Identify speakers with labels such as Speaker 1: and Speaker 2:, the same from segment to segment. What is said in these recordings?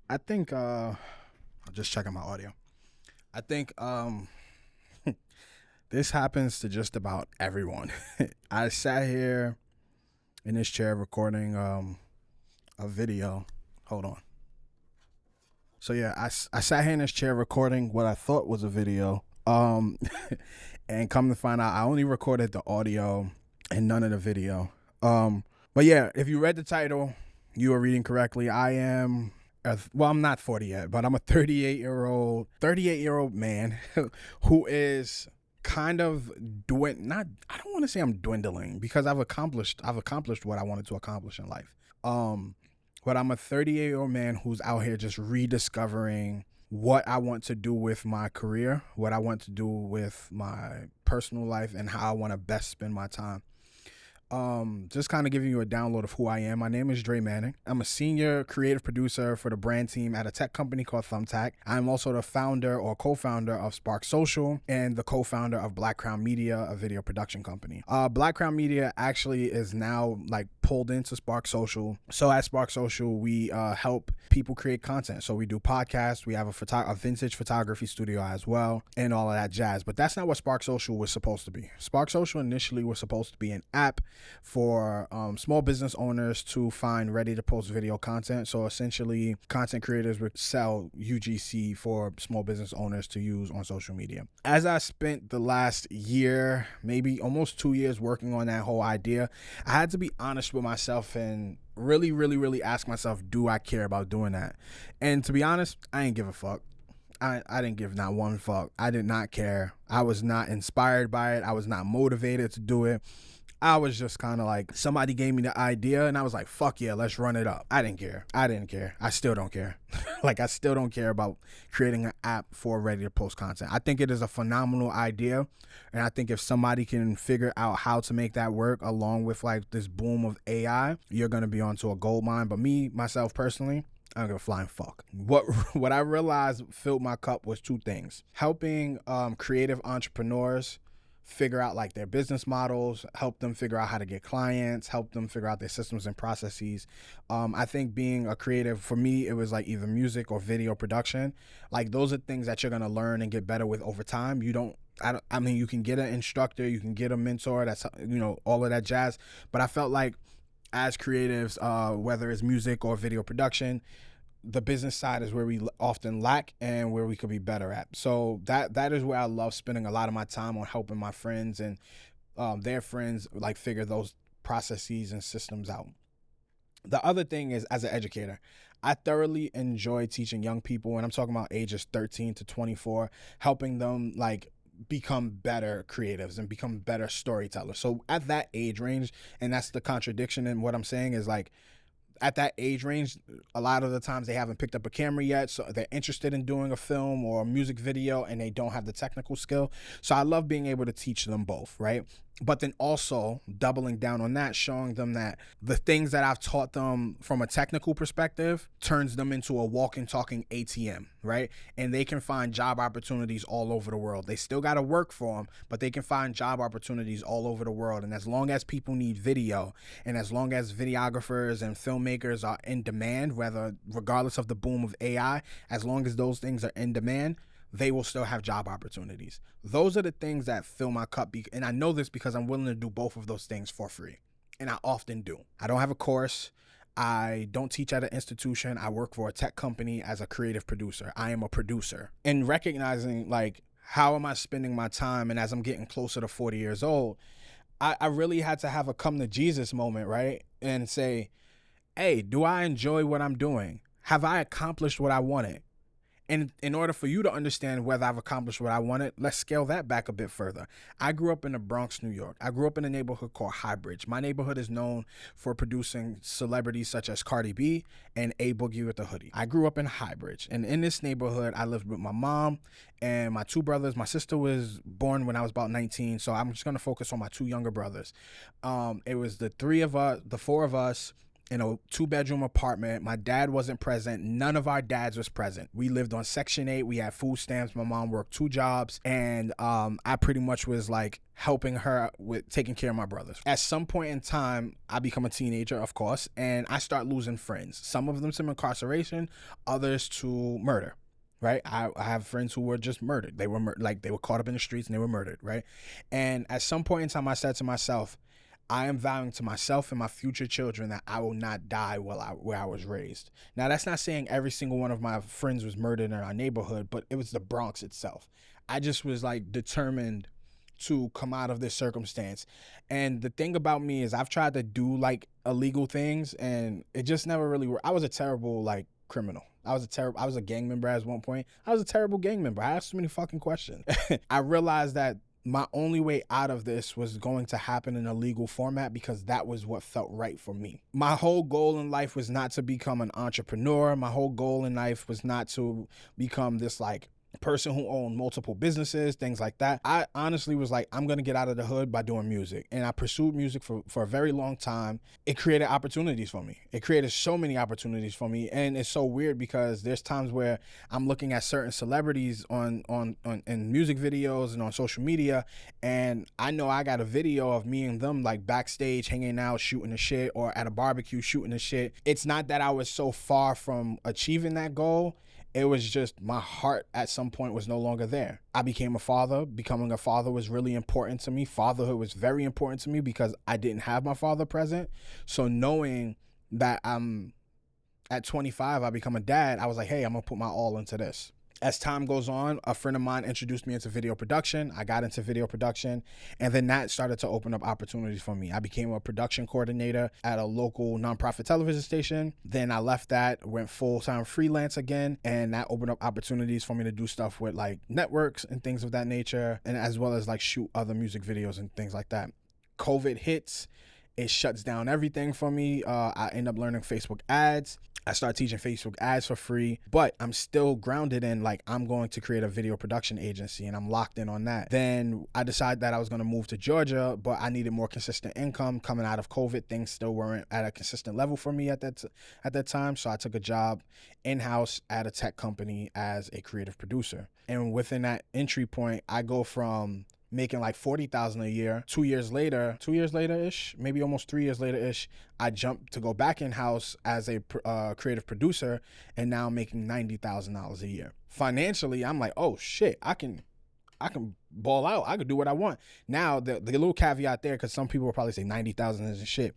Speaker 1: I think I'm just checking my audio. I think this happens to just about everyone. I sat here in this chair recording a video. Hold on. So yeah, I sat here in this chair recording what I thought was a video. And come to find out I only recorded the audio and none of the video. But yeah, if you read the title, you are reading correctly. Well, I'm not 40 yet, but I'm a 38-year-old man who is kind of not I don't want to say I'm dwindling because I've accomplished what I wanted to accomplish in life. But I'm a 38-year-old man who's out here just rediscovering what I want to do with my career, what I want to do with my personal life, and how I want to best spend my time. Just kind of giving you a download of who I am. My name is Dre Manning. I'm a senior creative producer for the brand team at a tech company called Thumbtack. I'm also the founder or co-founder of Spark Social and the co-founder of Black Crown Media, a video production company. Black Crown Media actually is now like pulled into Spark Social. So at Spark Social, we help people create content. So we do podcasts. We have a vintage photography studio as well, and all of that jazz. But that's not what Spark Social was supposed to be. Spark Social initially was supposed to be an app for small business owners to find ready to post video content. So essentially, content creators would sell UGC for small business owners to use on social media. As I spent the last year, maybe almost 2 years working on that whole idea, I had to be honest with myself and really ask myself, do I care about doing that? And to be honest, I ain't give a fuck. I didn't give not one fuck. I did not care. I was not inspired by it. I was not motivated to do it. I was just kind of like, somebody gave me the idea and I was like, fuck yeah, let's run it up. I didn't care. I still don't care. Like, I still don't care about creating an app for ready to post content. I think it is a phenomenal idea. And I think if somebody can figure out how to make that work along with like this boom of AI, you're going to be onto a gold mine. But myself personally, I don't give a flying fuck. What I realized filled my cup was two things: helping creative entrepreneurs figure out like their business models, help them figure out how to get clients, help them figure out their systems and processes. I think being a creative, for me, it was like either music or video production. Like, those are things that you're gonna learn and get better with over time. I mean, you can get an instructor, you can get a mentor, that's, all of that jazz. But I felt like as creatives, whether it's music or video production, the business side is where we often lack and where we could be better at. So that is where I love spending a lot of my time, on helping my friends and their friends like figure those processes and systems out. The other thing is, as an educator, I thoroughly enjoy teaching young people, and I'm talking about ages 13 to 24, helping them like become better creatives and become better storytellers. So at that age range, and that's the contradiction in what I'm saying, is like, at that age range, a lot of the times they haven't picked up a camera yet, so they're interested in doing a film or a music video and they don't have the technical skill. So I love being able to teach them both, right? But then also doubling down on that, showing them that the things that I've taught them from a technical perspective turns them into a walking, talking ATM, right? And they can find job opportunities all over the world. They still got to work for them, but they can find job opportunities all over the world. And as long as people need video, and as long as videographers and filmmakers are in demand, regardless of the boom of AI, as long as those things are in demand, they will still have job opportunities. Those are the things that fill my cup. And I know this because I'm willing to do both of those things for free. And I often do. I don't have a course. I don't teach at an institution. I work for a tech company as a creative producer. I am a producer. And recognizing like, how am I spending my time? And as I'm getting closer to 40 years old, I really had to have a come to Jesus moment, right? And say, hey, do I enjoy what I'm doing? Have I accomplished what I wanted? And in order for you to understand whether I've accomplished what I wanted, let's scale that back a bit further. I grew up in the Bronx, New York. I grew up in a neighborhood called Highbridge. My neighborhood is known for producing celebrities such as Cardi B and A Boogie with the Hoodie. I grew up in Highbridge. And in this neighborhood, I lived with my mom and my two brothers. My sister was born when I was about 19, so I'm just going to focus on my two younger brothers. It was the four of us in a 2-bedroom apartment. My dad wasn't present. None of our dads was present. We lived on Section 8. We had food stamps. My mom worked 2 jobs. And I pretty much was like helping her with taking care of my brothers. At some point in time, I become a teenager, of course, and I start losing friends. Some of them to incarceration, others to murder. Right, I have friends who were just murdered. They were they were caught up in the streets and they were murdered. Right, and at some point in time, I said to myself, I am vowing to myself and my future children that I will not die where I was raised. Now, that's not saying every single one of my friends was murdered in our neighborhood, but it was the Bronx itself. I just was like determined to come out of this circumstance. And the thing about me is I've tried to do like illegal things and it just never really worked. I was a terrible like criminal. I was a gang member at one point. I was a terrible gang member. I asked so many fucking questions. I realized that my only way out of this was going to happen in a legal format because that was what felt right for me. My whole goal in life was not to become an entrepreneur. My whole goal in life was not to become this like person who owned multiple businesses, things like that. I honestly was like, I'm going to get out of the hood by doing music. And I pursued music for a very long time. It created opportunities for me. It created so many opportunities for me. And it's so weird because there's times where I'm looking at certain celebrities on in music videos and on social media. And I know I got a video of me and them like backstage hanging out, shooting the shit, or at a barbecue shooting the shit. It's not that I was so far from achieving that goal. It was just my heart at some point was no longer there. I became a father. Becoming a father was really important to me. Fatherhood was very important to me because I didn't have my father present. So knowing that I'm at 25, I become a dad, I was like, hey, I'm going to put my all into this. As time goes on, a friend of mine introduced me into video production. I got into video production, and then that started to open up opportunities for me. I became a production coordinator at a local nonprofit television station. Then I left that, went full-time freelance again, and that opened up opportunities for me to do stuff with like networks and things of that nature, and as well as like shoot other music videos and things like that. COVID hits. It shuts down everything for me. I end up learning Facebook ads. I start teaching Facebook ads for free, but I'm still grounded in like, I'm going to create a video production agency and I'm locked in on that. Then I decided that I was going to move to Georgia, but I needed more consistent income coming out of COVID. Things still weren't at a consistent level for me at that time. So I took a job in-house at a tech company as a creative producer. And within that entry point, I go from making like $40,000 a year. 2 years later-ish, maybe almost 3 years later-ish, I jumped to go back in-house as a creative producer, and now I'm making $90,000 a year. Financially, I'm like, oh shit, I can ball out. I could do what I want. Now, the little caveat there, because some people will probably say 90,000 isn't shit.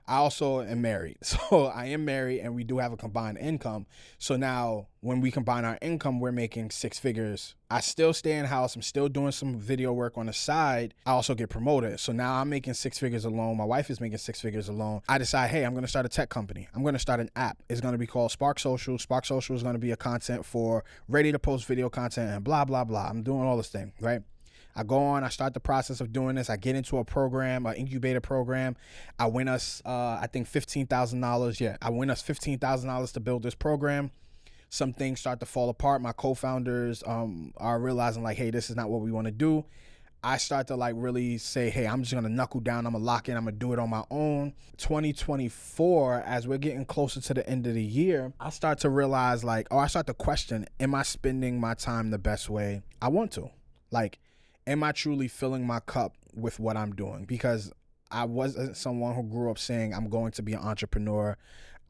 Speaker 1: I also am married. So I am married and we do have a combined income. So now when we combine our income, we're making 6 figures. I still stay in house. I'm still doing some video work on the side. I also get promoted. So now I'm making 6 figures alone. My wife is making 6 figures alone. I decide, hey, I'm going to start a tech company. I'm going to start an app. It's going to be called Spark Social. Spark Social is going to be a content for ready to post video content and blah, blah, blah. I'm doing all this thing, right? I go on, I start the process of doing this. I get into a program, an incubator program. I win us, I think $15,000. Yeah, I win us $15,000 to build this program. Some things start to fall apart. My co-founders are realizing like, hey, this is not what we want to do. I start to like really say, hey, I'm just going to knuckle down. I'm going to lock in. I'm going to do it on my own. 2024, as we're getting closer to the end of the year, I start to realize like, I start to question, am I spending my time the best way I want to? Like, am I truly filling my cup with what I'm doing? Because I wasn't someone who grew up saying I'm going to be an entrepreneur.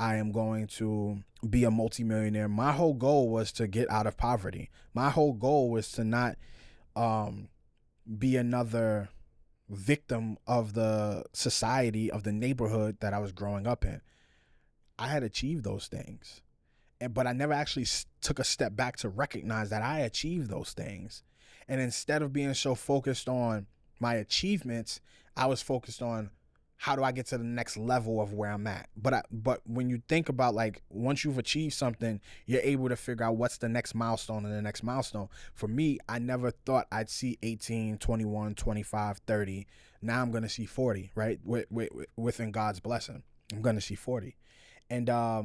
Speaker 1: I am going to be a multimillionaire. My whole goal was to get out of poverty. My whole goal was to not be another victim of the society, of the neighborhood that I was growing up in. I had achieved those things. But I never actually took a step back to recognize that I achieved those things. And instead of being so focused on my achievements, I was focused on how do I get to the next level of where I'm at. But when you think about like, once you've achieved something, you're able to figure out what's the next milestone and the next milestone. For me, I never thought I'd see 18, 21, 25, 30. Now I'm going to see 40, right? Within God's blessing, I'm going to see 40. And I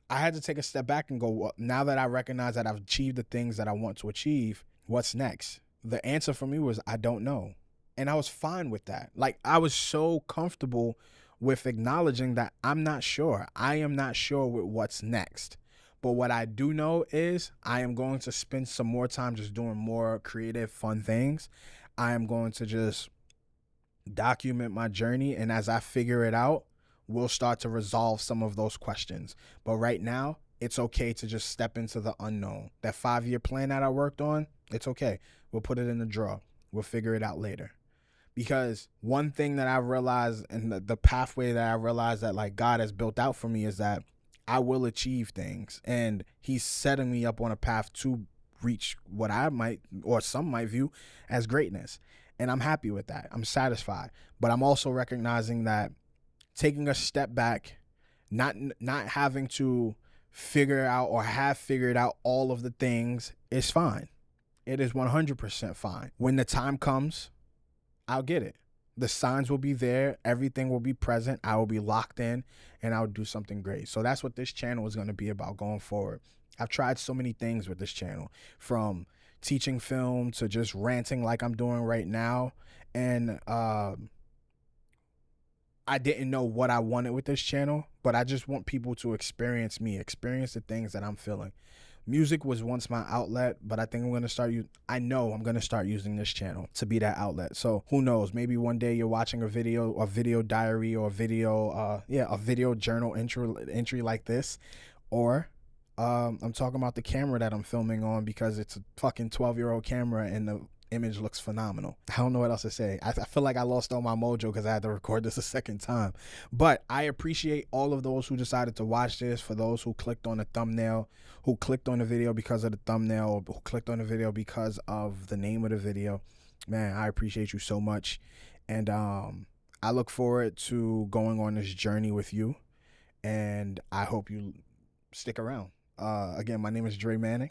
Speaker 1: had to take a step back and go, well, now that I recognize that I've achieved the things that I want to achieve, what's next? The answer for me was, I don't know. And I was fine with that. Like, I was so comfortable with acknowledging that I'm not sure. I am not sure with what's next. But what I do know is I am going to spend some more time just doing more creative, fun things. I am going to just document my journey. And as I figure it out, we'll start to resolve some of those questions. But right now, it's okay to just step into the unknown. That 5-year plan that I worked on, it's okay. We'll put it in the drawer. We'll figure it out later. Because one thing that I realized, and the pathway that I realized that like God has built out for me, is that I will achieve things, and he's setting me up on a path to reach what I might, or some might view as greatness. And I'm happy with that. I'm satisfied. But I'm also recognizing that taking a step back, not having to figure out or have figured out all of the things is fine. It is 100% fine. When the time comes, I'll get it. The signs will be there. Everything will be present. I will be locked in, and I'll do something great. So that's what this channel is going to be about going forward. I've tried so many things with this channel, from teaching film to just ranting like I'm doing right now. And I didn't know what I wanted with this channel, but I just want people to experience me, experience the things that I'm feeling. Music was once my outlet, but I think I'm going to start I know I'm going to start using this channel to be that outlet. So who knows, maybe one day you're watching a video diary, or a video journal entry like this, or I'm talking about the camera that I'm filming on, because it's a fucking 12-year-old camera and the image looks phenomenal. I don't know what else to say. I feel like I lost all my mojo because I had to record this a second time. But I appreciate all of those who decided to watch this. For those who clicked on the thumbnail, who clicked on the video because of the thumbnail, or who clicked on the video because of the name of the video, man, I appreciate you so much. And I look forward to going on this journey with you, and I hope you stick around. Again, my name is Dre Manning.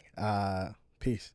Speaker 1: Peace.